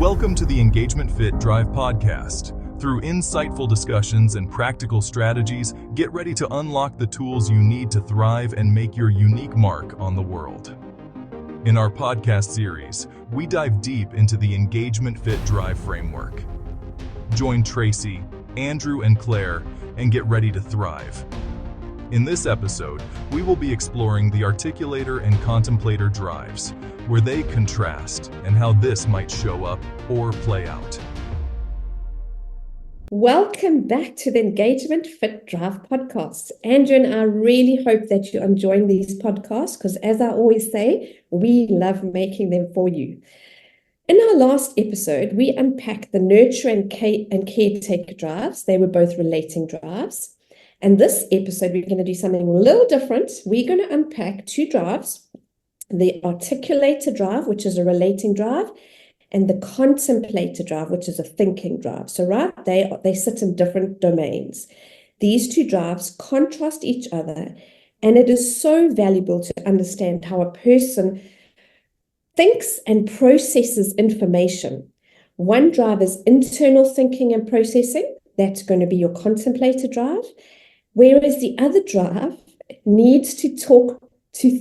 Welcome to the Engagement Fit Drive podcast. Through insightful discussions and practical strategies, get ready to unlock the tools you need to thrive and make your unique mark on the world. In our podcast series, we dive deep into the Engagement Fit Drive framework. Join Tracy, Andrew, and Claire and get ready to thrive. In this episode, we will be exploring the Articulator and Contemplator drives, where they contrast and how this might show up or play out. Welcome back to the Engagement Fit Drive podcast. Andrew and I really hope that you're enjoying these podcasts because, as I always say, we love making them for you. In our last episode, we unpacked the nurture and caretaker drives. They were both relating drives. And this episode, we're going to do something a little different. We're going to unpack two drives, the Articulator drive, which is a relating drive, and the Contemplator drive, which is a thinking drive. So, right, they sit in different domains. These two drives contrast each other, and it is so valuable to understand how a person thinks and processes information. One drive is internal thinking and processing. That's going to be your Contemplator drive. Whereas the other drive needs to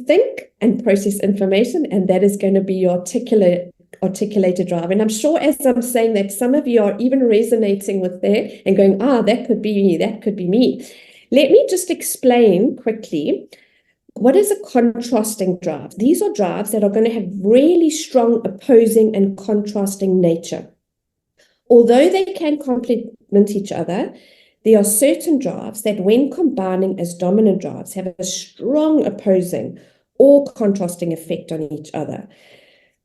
think and process information, and that is going to be your Articulator drive. And I'm sure as I'm saying that, some of you are even resonating with that and going, that could be me, that could be me. Let me just explain quickly, what is a contrasting drive? These are drives that are going to have really strong opposing and contrasting nature. Although they can complement each other, there are certain drives that, when combining as dominant drives, have a strong opposing or contrasting effect on each other.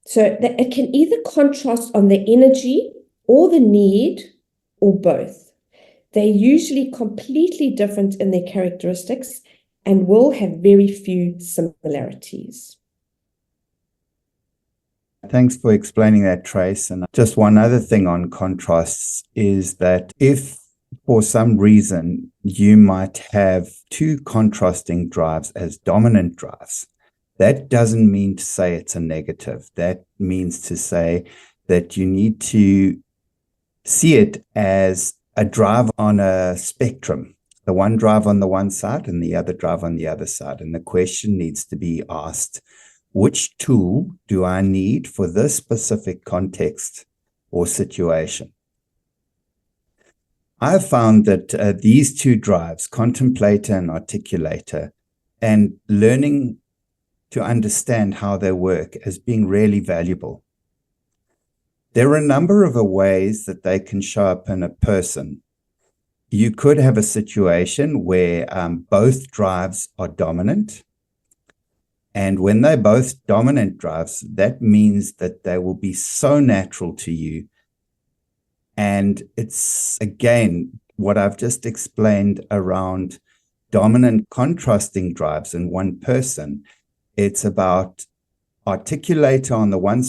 So that it can either contrast on the energy or the need or both. They're usually completely different in their characteristics and will have very few similarities. Thanks for explaining that, Trace. And just one other thing on contrasts is that if for some reason you might have two contrasting drives as dominant drives, that doesn't mean to say it's a negative. That means to say that you need to see it as a drive on a spectrum, the one drive on the one side and the other drive on the other side. And the question needs to be asked, which tool do I need for this specific context or situation? I've found that these two drives, Contemplator and Articulator, and learning to understand how they work as being really valuable. There are a number of ways that they can show up in a person. You could have a situation where both drives are dominant. And when they're both dominant drives, that means that they will be so natural to you. And it's, again, what I've just explained around dominant contrasting drives in one person. It's about Articulator on the one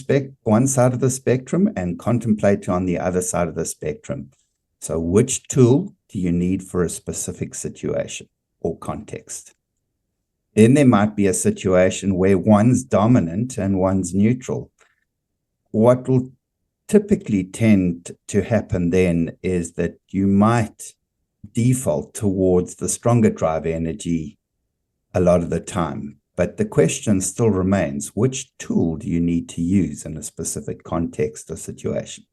side of the spectrum and Contemplator on the other side of the spectrum. So which tool do you need for a specific situation or context? Then there might be a situation where one's dominant and one's neutral. What will typically tend to happen then is that you might default towards the stronger drive energy a lot of the time. But the question still remains, which tool do you need to use in a specific context or situation?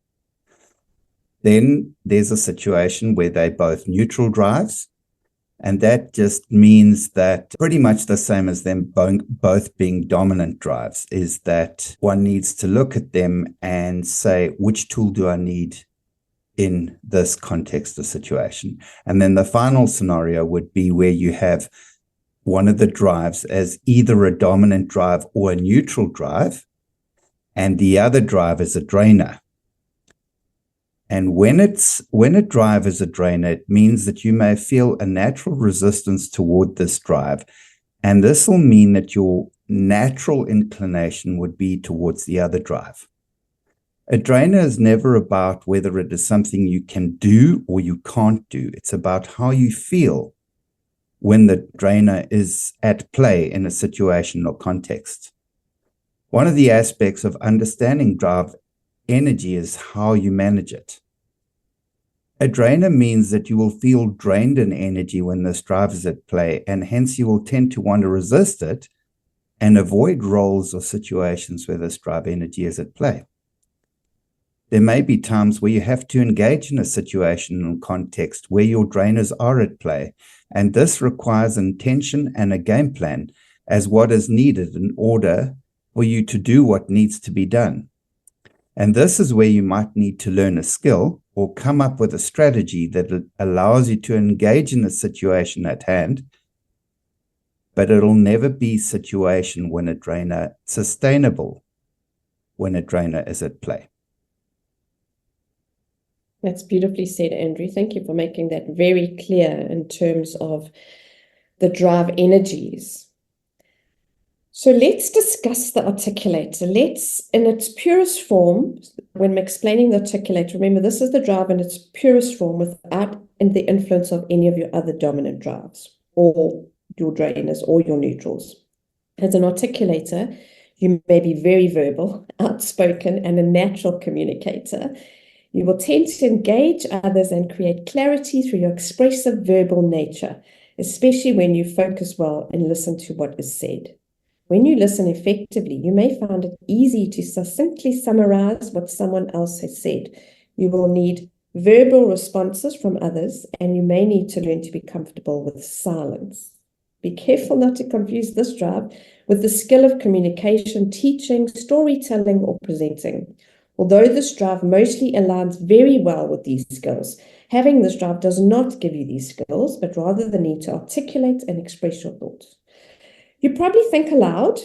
Then there's a situation where they're both neutral drives, and that just means that pretty much the same as them both being dominant drives is that one needs to look at them and say, which tool do I need in this context or situation? And then the final scenario would be where you have one of the drives as either a dominant drive or a neutral drive, and the other drive is a drainer. And when a drive is a drainer, it means that you may feel a natural resistance toward this drive. And this will mean that your natural inclination would be towards the other drive. A drainer is never about whether it is something you can do or you can't do. It's about how you feel when the drainer is at play in a situation or context. One of the aspects of understanding drive energy is how you manage it. A drainer means that you will feel drained in energy when this drive is at play, and hence you will tend to want to resist it and avoid roles or situations where this drive energy is at play. There may be times where you have to engage in a situation and context where your drainers are at play, and this requires intention and a game plan as what is needed in order for you to do what needs to be done. And this is where you might need to learn a skill or come up with a strategy that allows you to engage in a situation at hand, but it'll never be sustainable when a drainer is at play. That's beautifully said, Andrew. Thank you for making that very clear in terms of the drive energies. So let's discuss the articulator. In its purest form, when I'm explaining the articulator, remember this is the drive in its purest form without the influence of any of your other dominant drives or your drainers or your neutrals. As an articulator, you may be very verbal, outspoken, and a natural communicator. You will tend to engage others and create clarity through your expressive verbal nature, especially when you focus well and listen to what is said. When you listen effectively, you may find it easy to succinctly summarize what someone else has said. You will need verbal responses from others, and you may need to learn to be comfortable with silence. Be careful not to confuse this drive with the skill of communication, teaching, storytelling, or presenting. Although this drive mostly aligns very well with these skills, having this drive does not give you these skills, but rather the need to articulate and express your thoughts. You probably think aloud,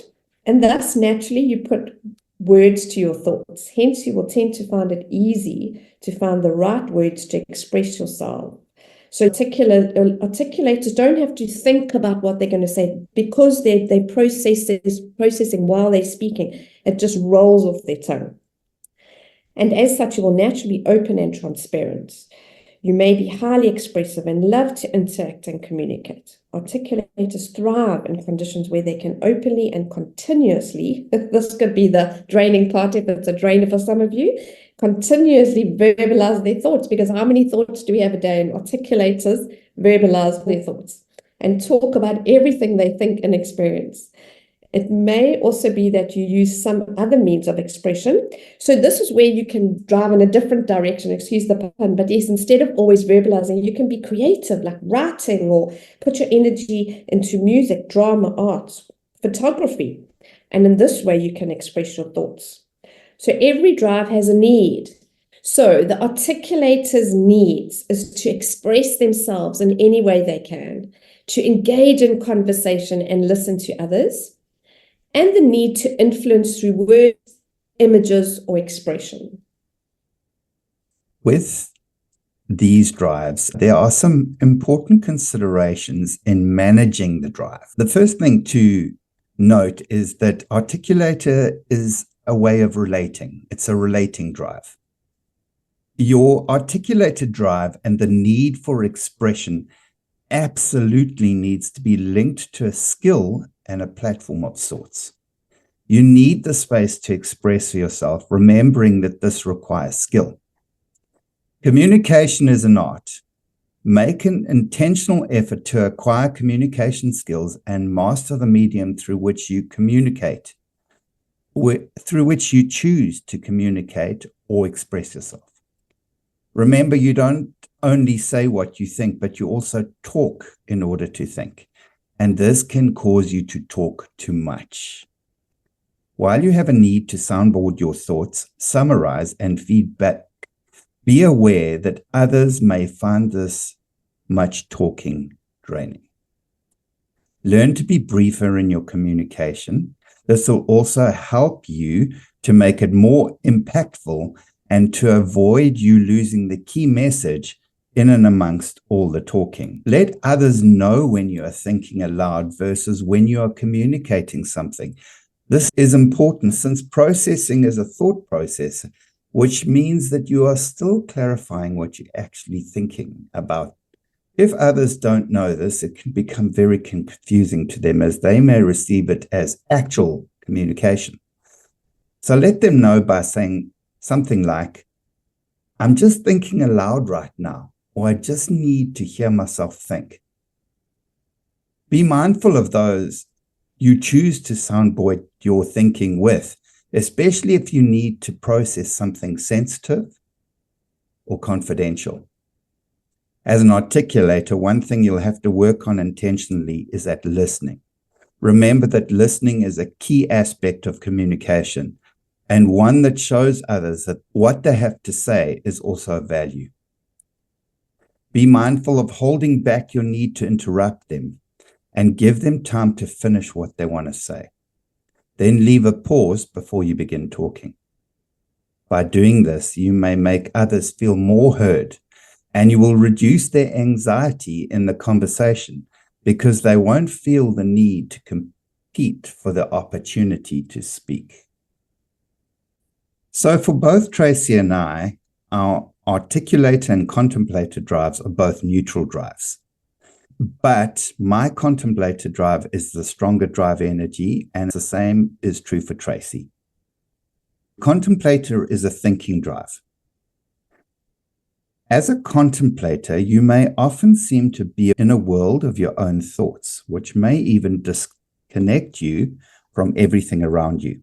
and thus naturally you put words to your thoughts. Hence, you will tend to find it easy to find the right words to express yourself. So articulators don't have to think about what they're going to say because they're processing while they're speaking. It just rolls off their tongue. And as such, you will naturally be open and transparent. You may be highly expressive and love to interact and communicate. Articulators thrive in conditions where they can openly and continuously, this could be the draining part if it's a drainer for some of you, continuously verbalize their thoughts, because how many thoughts do we have a day? And articulators verbalize their thoughts and talk about everything they think and experience. It may also be that you use some other means of expression. So this is where you can drive in a different direction, excuse the pun, but yes, instead of always verbalizing, you can be creative, like writing, or put your energy into music, drama, art, photography. And in this way, you can express your thoughts. So every drive has a need. So the articulator's needs is to express themselves in any way they can, to engage in conversation and listen to others, and the need to influence through words, images, or expression. With these drives, there are some important considerations in managing the drive. The first thing to note is that articulator is a way of relating. It's a relating drive. Your articulated drive and the need for expression absolutely needs to be linked to a skill and a platform of sorts. You need the space to express yourself, remembering that this requires skill. Communication is an art. Make an intentional effort to acquire communication skills and master the medium through which you communicate, through which you choose to communicate or express yourself. Remember, you don't only say what you think, but you also talk in order to think. And this can cause you to talk too much. While you have a need to soundboard your thoughts, summarize, and feedback, be aware that others may find this much talking draining. Learn to be briefer in your communication. This will also help you to make it more impactful and to avoid you losing the key message in and amongst all the talking. Let others know when you are thinking aloud versus when you are communicating something. This is important since processing is a thought process, which means that you are still clarifying what you're actually thinking about. If others don't know this, it can become very confusing to them as they may receive it as actual communication. So let them know by saying Something like, I'm just thinking aloud right now, or I just need to hear myself think. Be mindful of those you choose to soundboard your thinking with, especially if you need to process something sensitive or confidential. As an articulator, one thing you'll have to work on intentionally is at listening. Remember that listening is a key aspect of communication, and one that shows others that what they have to say is also of value. Be mindful of holding back your need to interrupt them and give them time to finish what they want to say. Then leave a pause before you begin talking. By doing this, you may make others feel more heard, and you will reduce their anxiety in the conversation because they won't feel the need to compete for the opportunity to speak. So for both Tracy and I, our articulator and contemplator drives are both neutral drives. But my contemplator drive is the stronger drive energy, and the same is true for Tracy. Contemplator is a thinking drive. As a contemplator, you may often seem to be in a world of your own thoughts, which may even disconnect you from everything around you.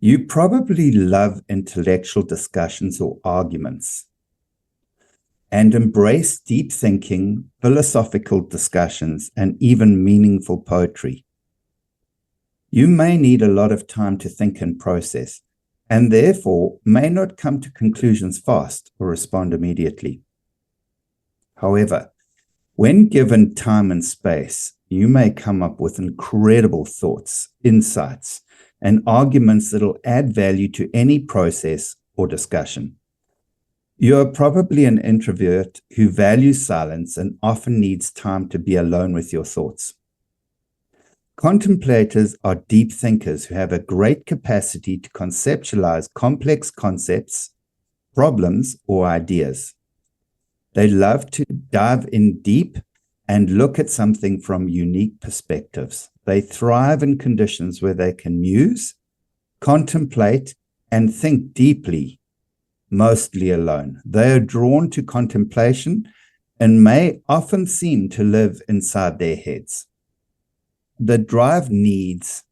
You probably love intellectual discussions or arguments and embrace deep thinking, philosophical discussions, and even meaningful poetry. You may need a lot of time to think and process, and therefore may not come to conclusions fast or respond immediately. However, when given time and space, you may come up with incredible thoughts, insights, and arguments that will add value to any process or discussion. You are probably an introvert who values silence and often needs time to be alone with your thoughts. Contemplators are deep thinkers who have a great capacity to conceptualize complex concepts, problems, or ideas. They love to dive in deep and look at something from unique perspectives. They thrive in conditions where they can muse, contemplate, and think deeply, mostly alone. They are drawn to contemplation and may often seem to live inside their heads. The drive needs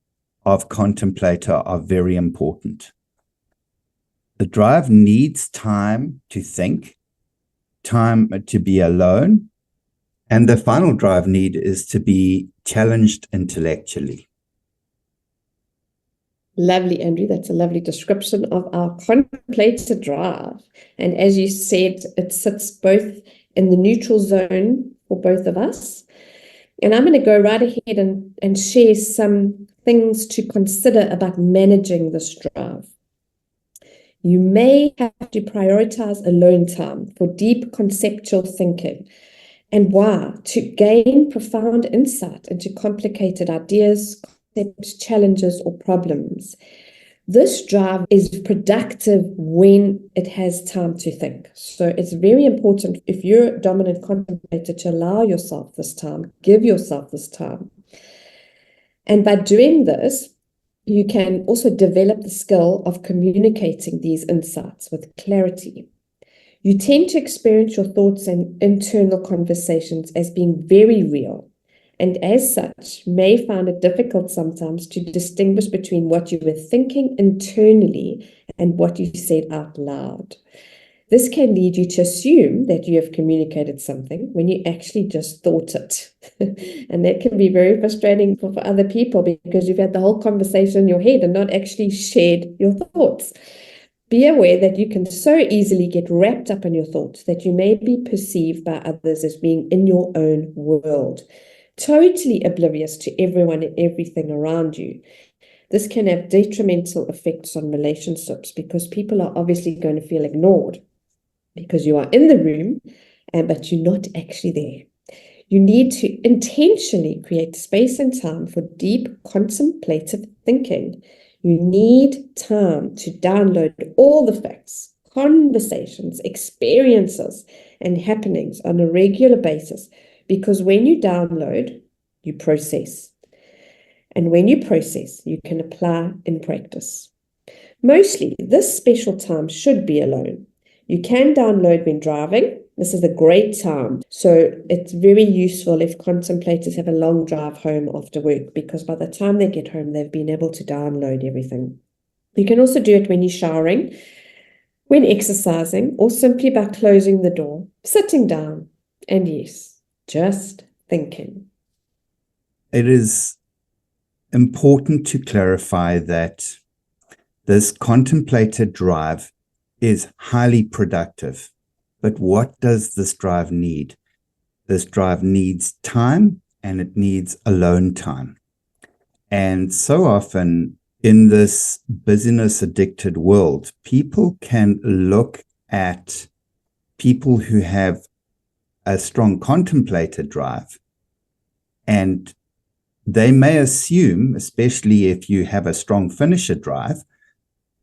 of contemplator are very important. The drive needs time to think, time to be alone, and the final drive need is to be challenged intellectually. Lovely, Andrew. That's a lovely description of our contemplator drive. And as you said, it sits both in the neutral zone for both of us. And I'm going to go right ahead and share some things to consider about managing this drive. You may have to prioritize alone time for deep conceptual thinking. And why? To gain profound insight into complicated ideas, concepts, challenges, or problems. This drive is productive when it has time to think. So it's very important, if you're a dominant contemplator, to allow yourself this time, give yourself this time. And by doing this, you can also develop the skill of communicating these insights with clarity. You tend to experience your thoughts and internal conversations as being very real, and as such, may find it difficult sometimes to distinguish between what you were thinking internally and what you said out loud. This can lead you to assume that you have communicated something when you actually just thought it. And that can be very frustrating for other people because you've had the whole conversation in your head and not actually shared your thoughts. Be aware that you can so easily get wrapped up in your thoughts that you may be perceived by others as being in your own world, totally oblivious to everyone and everything around you. This can have detrimental effects on relationships because people are obviously going to feel ignored because you are in the room, but you're not actually there. You need to intentionally create space and time for deep contemplative thinking. You need time to download all the facts, conversations, experiences, and happenings on a regular basis, because when you download, you process. And when you process, you can apply in practice. Mostly, this special time should be alone. You can download when driving. This is a great time. So it's very useful if contemplators have a long drive home after work, because by the time they get home, they've been able to download everything. You can also do it when you're showering, when exercising, or simply by closing the door, sitting down, and yes, just thinking. It is important to clarify that this Contemplator drive is highly productive. But what does this drive need? This drive needs time, and it needs alone time. And so often in this busyness-addicted world, people can look at people who have a strong Contemplator drive, and they may assume, especially if you have a strong finisher drive,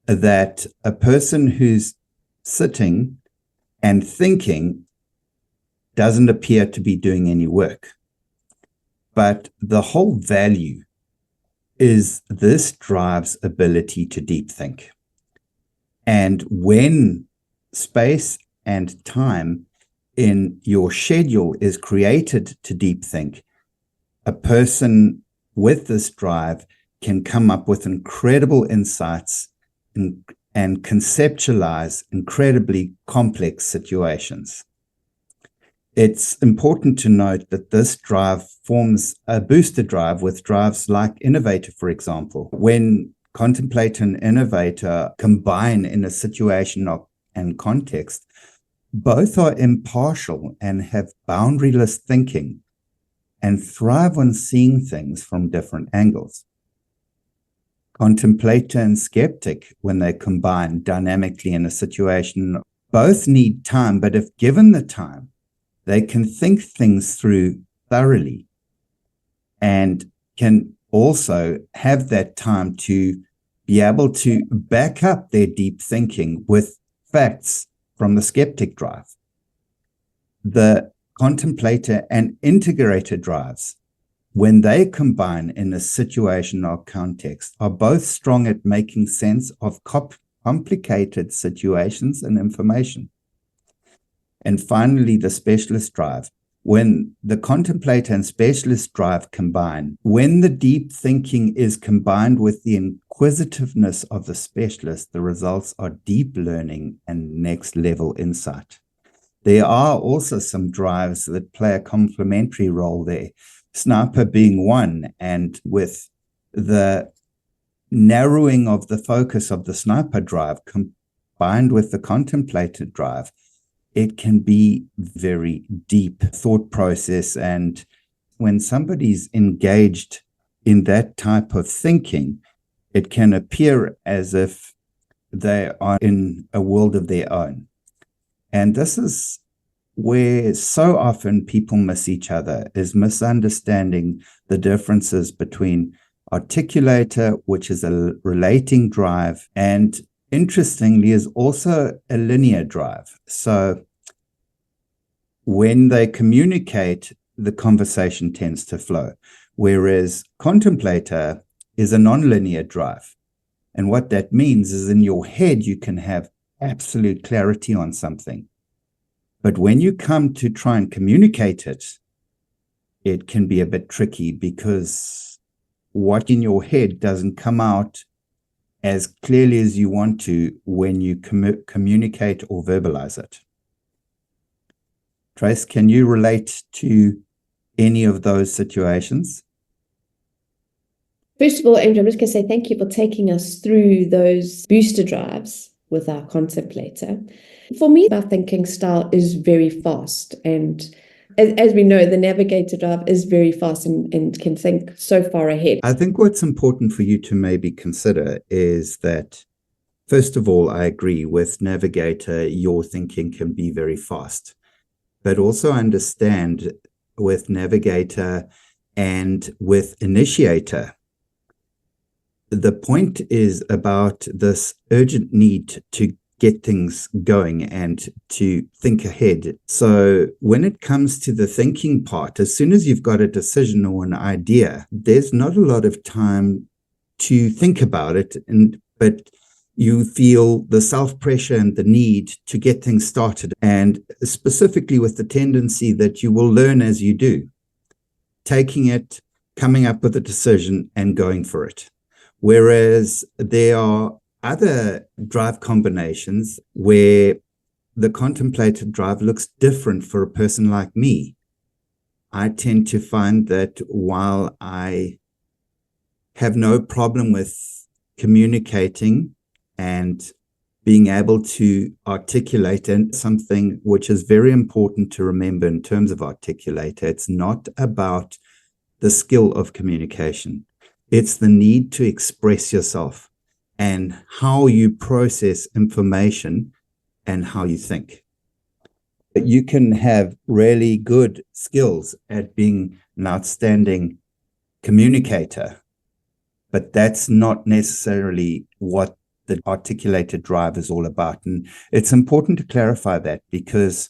that a person who's sitting and thinking doesn't appear to be doing any work. But the whole value is this drive's ability to deep think. And when space and time in your schedule is created to deep think, a person with this drive can come up with incredible insights and conceptualize incredibly complex situations. It's important to note that this drive forms a booster drive with drives like Innovator, for example. When Contemplator and Innovator combine in a situation and context, both are impartial and have boundaryless thinking and thrive on seeing things from different angles. Contemplator and Skeptic, when they combine dynamically in a situation, both need time, but if given the time, they can think things through thoroughly and can also have that time to be able to back up their deep thinking with facts from the Skeptic drive. The Contemplator and Integrator drives, when they combine in a situation or context, are both strong at making sense of complicated situations and information. And finally, the Specialist drive. When the Contemplator and Specialist drive combine, when the deep thinking is combined with the inquisitiveness of the Specialist, the results are deep learning and next level insight. There are also some drives that play a complementary role there. Sniper being one, and with the narrowing of the focus of the Sniper drive combined with the Contemplator drive, it can be very deep thought process. And when somebody's engaged in that type of thinking, it can appear as if they are in a world of their own. And this is where so often people miss each other, is misunderstanding the differences between Articulator, which is a relating drive, and interestingly is also a linear drive. So when they communicate, the conversation tends to flow, whereas Contemplator is a nonlinear drive. And what that means is in your head, you can have absolute clarity on something. But when you come to try and communicate it, it can be a bit tricky because what in your head doesn't come out as clearly as you want to when you communicate or verbalize it. Trace, can you relate to any of those situations? First of all, Andrew, I'm just going to say thank you for taking us through those booster drives with our Contemplator. For me, my thinking style is very fast. And as we know, the Navigator drive is very fast and can think so far ahead. I think what's important for you to maybe consider is that, first of all, I agree with Navigator, your thinking can be very fast. But also understand with Navigator and with Initiator, the point is about this urgent need to get things going and to think ahead. So when it comes to the thinking part, as soon as you've got a decision or an idea, there's not a lot of time to think about it. But You feel the self-pressure and the need to get things started, and specifically with the tendency that you will learn as you do, taking it, coming up with a decision and going for it. Whereas there are other drive combinations where the Contemplator drive looks different for a person like me. I tend to find that while I have no problem with communicating and being able to articulate, and something which is very important to remember in terms of articulator, it's not about the skill of communication. It's the need to express yourself and how you process information and how you think. You can have really good skills at being an outstanding communicator, but that's not necessarily what the Articulator drive is all about. And it's important to clarify that, because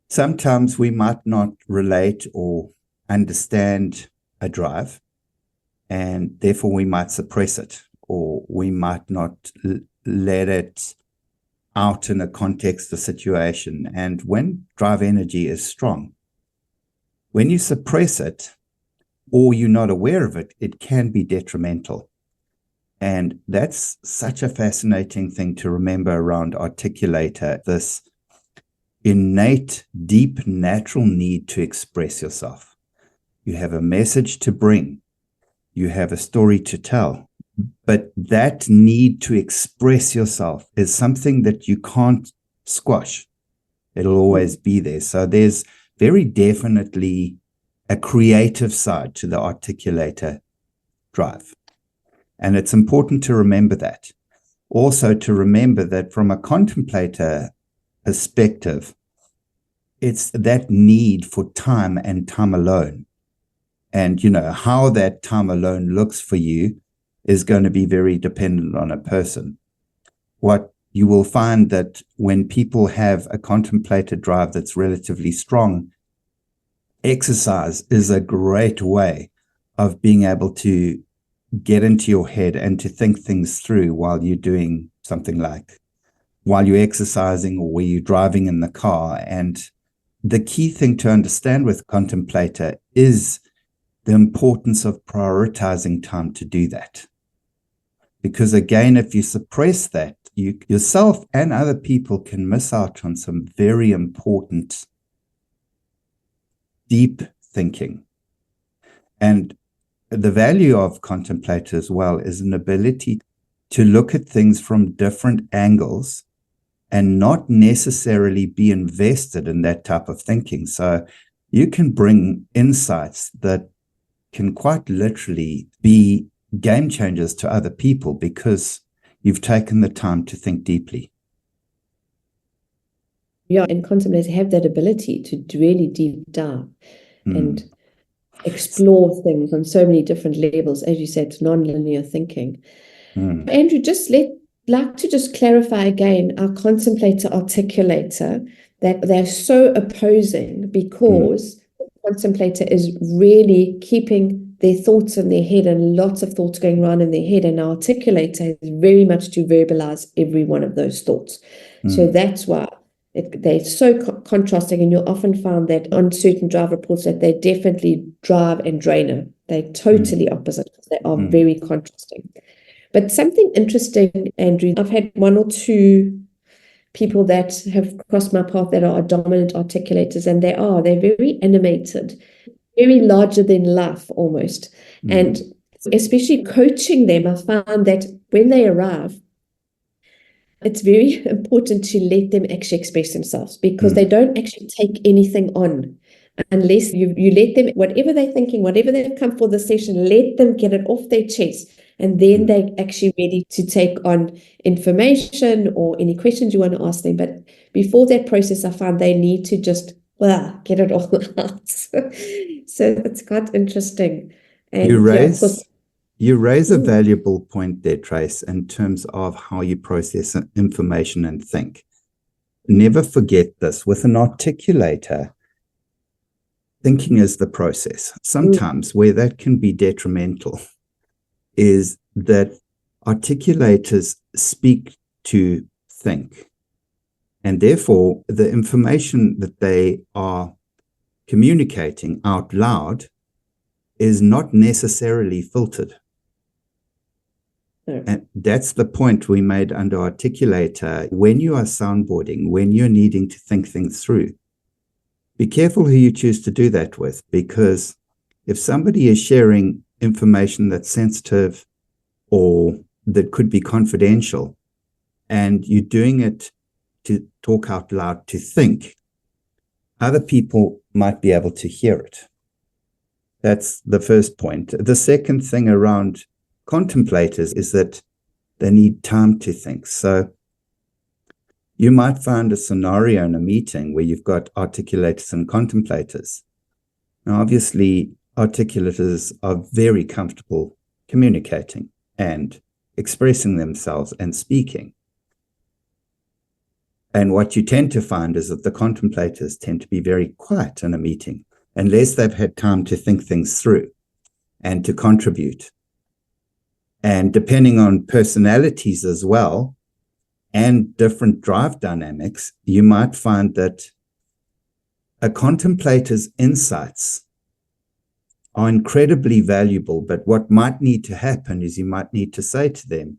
sometimes we might not relate or understand a drive, and therefore we might suppress it, or we might not let it out in a context or situation. And when drive energy is strong, when you suppress it or you're not aware of it, it can be detrimental. And that's such a fascinating thing to remember around Articulator, this innate, deep, natural need to express yourself. You have a message to bring. You have a story to tell. But that need to express yourself is something that you can't squash. It'll always be there. So there's very definitely a creative side to the Articulator drive. And it's important to remember that. Also to remember that from a contemplator perspective, it's that need for time and time alone. And, how that time alone looks for you is going to be very dependent on a person. What you will find that when people have a contemplator drive that's relatively strong, exercise is a great way of being able to get into your head and to think things through while you're doing something, like while you're exercising or where you're driving in the car. And the key thing to understand with contemplator is the importance of prioritizing time to do that. Because again, if you suppress that, you yourself and other people can miss out on some very important deep thinking. And the value of contemplator as well is an ability to look at things from different angles and not necessarily be invested in that type of thinking. So you can bring insights that can quite literally be game changers to other people because you've taken the time to think deeply. Yeah, and contemplators have that ability to really deep dive and explore things on so many different levels. As you said, it's non-linear thinking. Andrew, like to just clarify again our contemplator articulator, that they're so opposing because the contemplator is really keeping their thoughts in their head and lots of thoughts going around in their head, and our articulator is very much to verbalize every one of those thoughts. So that's why they're so contrasting, and you'll often find that on certain drive reports that they definitely drive and drainer. They're totally opposite. They are very contrasting. But something interesting, Andrew, I've had one or two people that have crossed my path that are dominant articulators, and they're very animated, very larger than life almost. And especially coaching them, I found that when they arrive, it's very important to let them actually express themselves, because they don't actually take anything on unless you let them, whatever they're thinking, whatever they've come for the session, let them get it off their chest. And then they're actually ready to take on information or any questions you want to ask them. But before that process, I found they need to just get it all out. So it's quite interesting. And you raise a valuable point there, Trace, in terms of how you process information and think. Never forget this. With an articulator, thinking is the process. Sometimes where that can be detrimental is that articulators speak to think. And therefore, the information that they are communicating out loud is not necessarily filtered. And that's the point we made under Articulator. When you are soundboarding, when you're needing to think things through, be careful who you choose to do that with, because if somebody is sharing information that's sensitive or that could be confidential, and you're doing it to talk out loud, to think, other people might be able to hear it. That's the first point. The second thing around contemplators is that they need time to think. So you might find a scenario in a meeting where you've got articulators and contemplators. Now, obviously, articulators are very comfortable communicating and expressing themselves and speaking. And what you tend to find is that the contemplators tend to be very quiet in a meeting, unless they've had time to think things through and to contribute. And depending on personalities as well, and different drive dynamics, you might find that a contemplator's insights are incredibly valuable. But what might need to happen is you might need to say to them,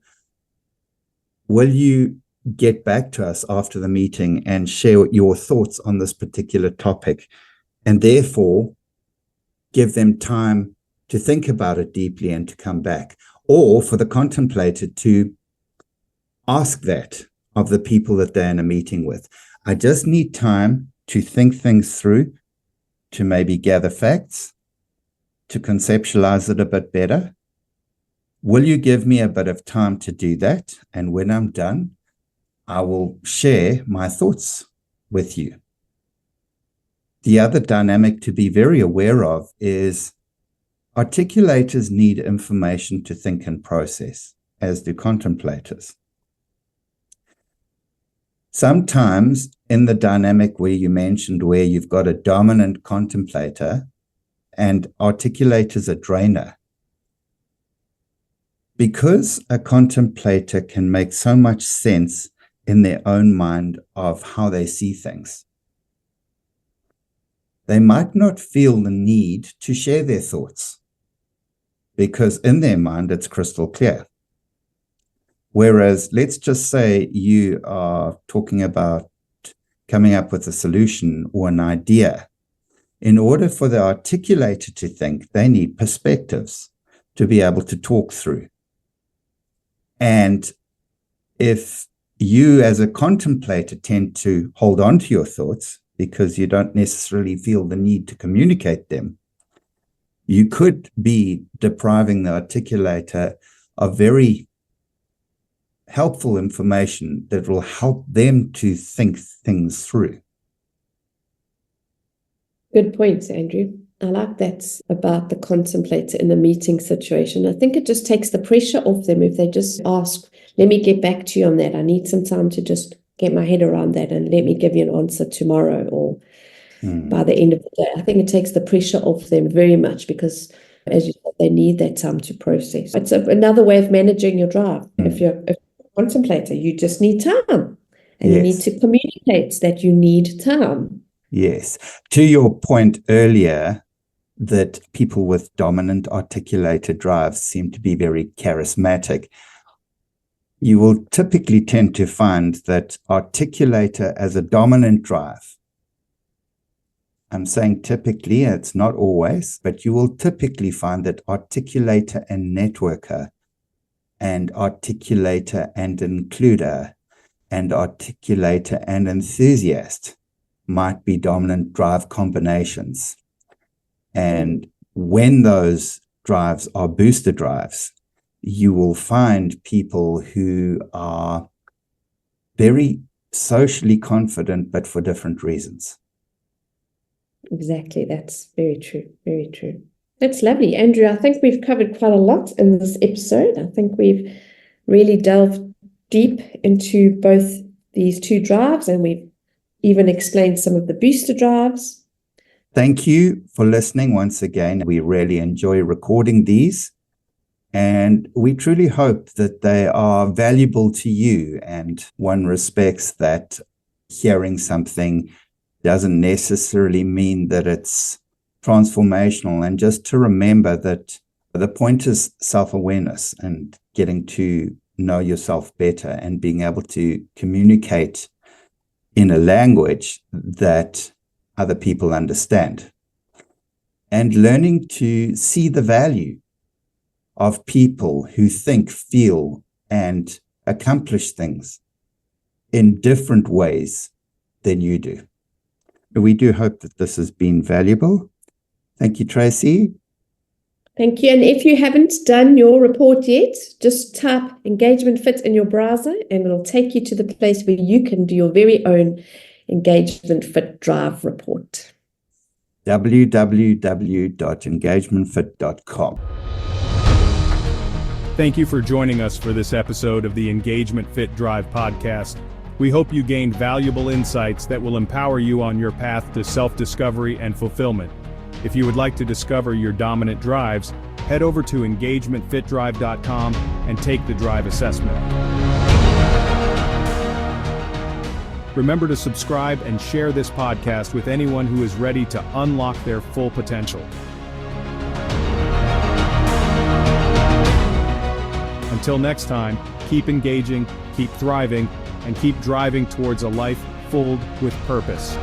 will you get back to us after the meeting and share your thoughts on this particular topic? And therefore, give them time to think about it deeply and to come back. Or for the contemplator to ask that of the people that they're in a meeting with. I just need time to think things through, to maybe gather facts, to conceptualize it a bit better. Will you give me a bit of time to do that? And when I'm done, I will share my thoughts with you. The other dynamic to be very aware of is articulators need information to think and process, as do contemplators. Sometimes in the dynamic where you mentioned, where you've got a dominant contemplator and articulators a drainer, because a contemplator can make so much sense in their own mind of how they see things, they might not feel the need to share their thoughts, because in their mind it's crystal clear. Whereas, let's just say you are talking about coming up with a solution or an idea. In order for the articulator to think, they need perspectives to be able to talk through. And if you as a contemplator tend to hold on to your thoughts because you don't necessarily feel the need to communicate them, you could be depriving the articulator of very helpful information that will help them to think things through. Good points, Andrew. I like that about the contemplator in a meeting situation. I think it just takes the pressure off them if they just ask, let me get back to you on that. I need some time to just get my head around that and let me give you an answer tomorrow or by the end of the day. I think it takes the pressure off them very much because, as you said, they need that time to process. It's another way of managing your drive. If you're a contemplator, you just need time. And you need to communicate that you need time. Yes. To your point earlier, that people with dominant articulator drives seem to be very charismatic, you will typically tend to find that articulator as a dominant drive, I'm saying typically, it's not always, but you will typically find that articulator and networker and articulator and includer and articulator and enthusiast might be dominant drive combinations. And when those drives are booster drives, you will find people who are very socially confident, but for different reasons. Exactly. That's very true. Very true. That's lovely. Andrew, I think we've covered quite a lot in this episode. I think we've really delved deep into both these two drives, and we've even explained some of the booster drives. Thank you for listening once again. We really enjoy recording these. And we truly hope that they are valuable to you, and one respects that hearing something doesn't necessarily mean that it's transformational, and just to remember that the point is self-awareness and getting to know yourself better and being able to communicate in a language that other people understand, and learning to see the value of people who think, feel, and accomplish things in different ways than you do. We do hope that this has been valuable. Thank you, Tracy. Thank you. And if you haven't done your report yet, just type Engagement Fit in your browser and it'll take you to the place where you can do your very own Engagement Fit Drive report. www.engagementfit.com. Thank you for joining us for this episode of the Engagement Fit Drive podcast. We hope you gained valuable insights that will empower you on your path to self-discovery and fulfillment. If you would like to discover your dominant drives, head over to engagementfitdrive.com and take the drive assessment. Remember to subscribe and share this podcast with anyone who is ready to unlock their full potential. Until next time, keep engaging, keep thriving, and keep driving towards a life filled with purpose.